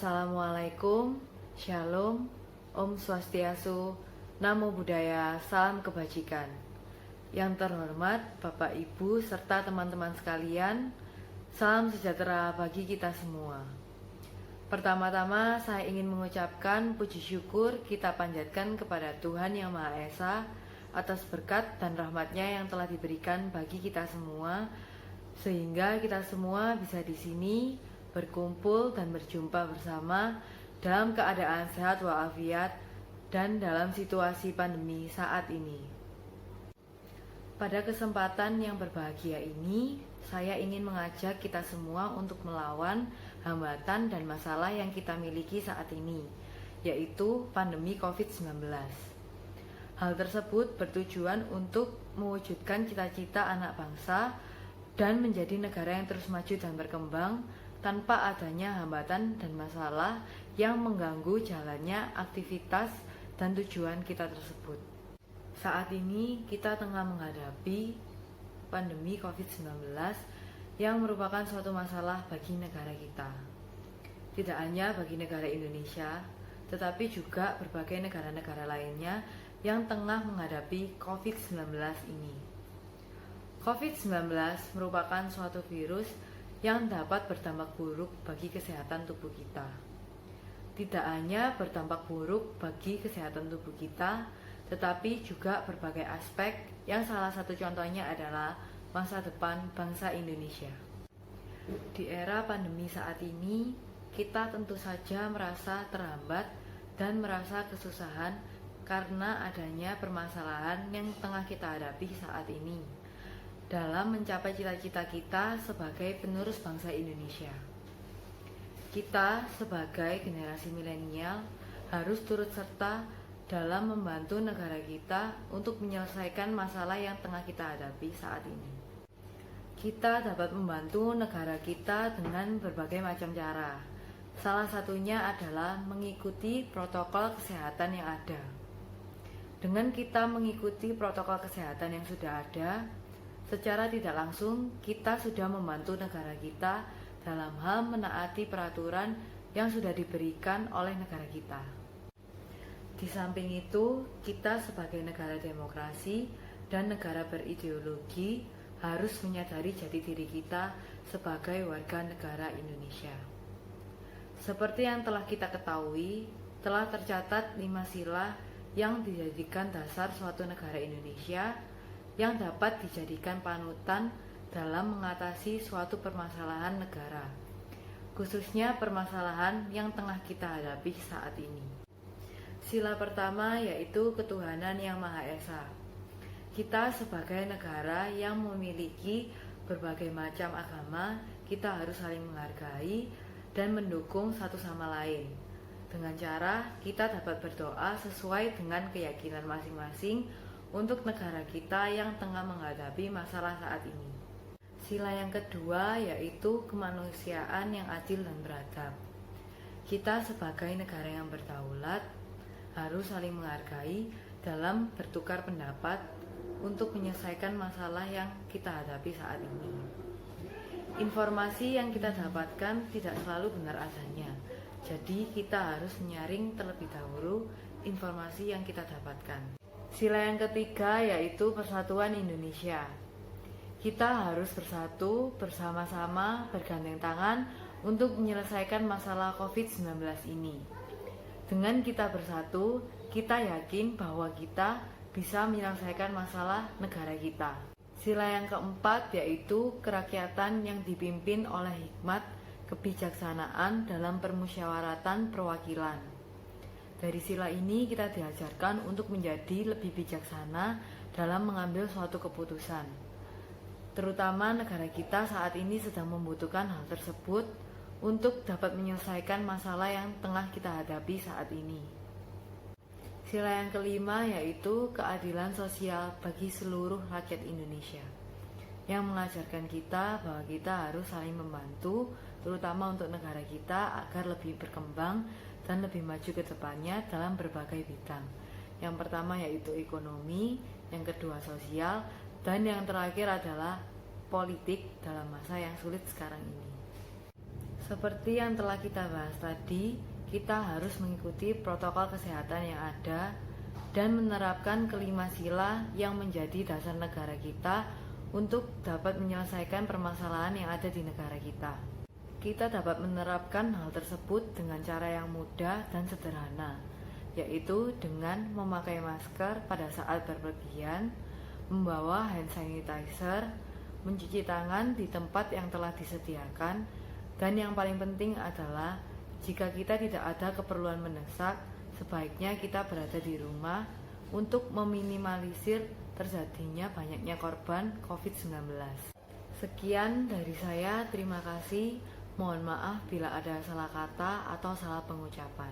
Assalamualaikum, Shalom, Om Swastiastu, Namo Buddhaya, Salam Kebajikan. Yang terhormat Bapak Ibu serta teman-teman sekalian, salam sejahtera bagi kita semua. Pertama-tama saya ingin mengucapkan puji syukur kita panjatkan kepada Tuhan Yang Maha Esa atas berkat dan rahmat-Nya yang telah diberikan bagi kita semua, sehingga kita semua bisa di sini berkumpul dan berjumpa bersama dalam keadaan sehat walafiat dan dalam situasi pandemi saat ini. Pada kesempatan yang berbahagia ini, saya ingin mengajak kita semua untuk melawan hambatan dan masalah yang kita miliki saat ini, yaitu pandemi COVID-19. Hal tersebut bertujuan untuk mewujudkan cita-cita anak bangsa dan menjadi negara yang terus maju dan berkembang tanpa adanya hambatan dan masalah yang mengganggu jalannya aktivitas dan tujuan kita tersebut. Saat ini kita tengah menghadapi pandemi COVID-19 yang merupakan suatu masalah bagi negara kita. Tidak hanya bagi negara Indonesia, tetapi juga berbagai negara-negara lainnya yang tengah menghadapi COVID-19 ini. COVID-19 merupakan suatu virus yang dapat berdampak buruk bagi kesehatan tubuh kita. Tidak hanya berdampak buruk bagi kesehatan tubuh kita, tetapi juga berbagai aspek yang salah satu contohnya adalah masa depan bangsa Indonesia. Di era pandemi saat ini, kita tentu saja merasa terhambat dan merasa kesusahan karena adanya permasalahan yang tengah kita hadapi saat ini dalam mencapai cita-cita kita sebagai penerus bangsa Indonesia. Kita sebagai generasi milenial harus turut serta dalam membantu negara kita untuk menyelesaikan masalah yang tengah kita hadapi saat ini. Kita dapat membantu negara kita dengan berbagai macam cara. Salah satunya adalah mengikuti protokol kesehatan yang ada. Dengan kita mengikuti protokol kesehatan yang sudah ada, secara tidak langsung, kita sudah membantu negara kita dalam hal menaati peraturan yang sudah diberikan oleh negara kita. Di samping itu, kita sebagai negara demokrasi dan negara berideologi harus menyadari jati diri kita sebagai warga negara Indonesia. Seperti yang telah kita ketahui, telah tercatat 5 sila yang dijadikan dasar suatu negara Indonesia yang dapat dijadikan panutan dalam mengatasi suatu permasalahan negara, khususnya permasalahan yang tengah kita hadapi saat ini. Sila pertama yaitu ketuhanan yang Maha Esa. Kita sebagai negara yang memiliki berbagai macam agama, kita harus saling menghargai dan mendukung satu sama lain. Dengan cara kita dapat berdoa sesuai dengan keyakinan masing-masing untuk negara kita yang tengah menghadapi masalah saat ini. Sila yang kedua yaitu kemanusiaan yang adil dan beradab. Kita sebagai negara yang berdaulat harus saling menghargai dalam bertukar pendapat untuk menyelesaikan masalah yang kita hadapi saat ini. Informasi yang kita dapatkan tidak selalu benar adanya, jadi kita harus menyaring terlebih dahulu informasi yang kita dapatkan. Sila yang ketiga yaitu persatuan Indonesia. Kita harus bersatu bersama-sama bergandeng tangan untuk menyelesaikan masalah COVID-19 ini. Dengan kita bersatu, kita yakin bahwa kita bisa menyelesaikan masalah negara kita. Sila yang keempat yaitu kerakyatan yang dipimpin oleh hikmat kebijaksanaan dalam permusyawaratan perwakilan. Dari sila ini kita diajarkan untuk menjadi lebih bijaksana dalam mengambil suatu keputusan. Terutama negara kita saat ini sedang membutuhkan hal tersebut untuk dapat menyelesaikan masalah yang tengah kita hadapi saat ini. Sila yang kelima yaitu keadilan sosial bagi seluruh rakyat Indonesia, yang mengajarkan kita bahwa kita harus saling membantu, terutama untuk negara kita agar lebih berkembang dan lebih maju ke depannya dalam berbagai bidang. Yang pertama yaitu ekonomi, yang kedua sosial, dan yang terakhir adalah politik dalam masa yang sulit sekarang ini. Seperti yang telah kita bahas tadi, kita harus mengikuti protokol kesehatan yang ada dan menerapkan kelima sila yang menjadi dasar negara kita untuk dapat menyelesaikan permasalahan yang ada di negara kita. Kita dapat menerapkan hal tersebut dengan cara yang mudah dan sederhana, yaitu dengan memakai masker pada saat berpergian, membawa hand sanitizer, mencuci tangan di tempat yang telah disediakan, dan yang paling penting adalah jika kita tidak ada keperluan mendesak, sebaiknya kita berada di rumah untuk meminimalisir terjadinya banyaknya korban COVID-19. Sekian dari saya, terima kasih. Mohon maaf bila ada salah kata atau salah pengucapan.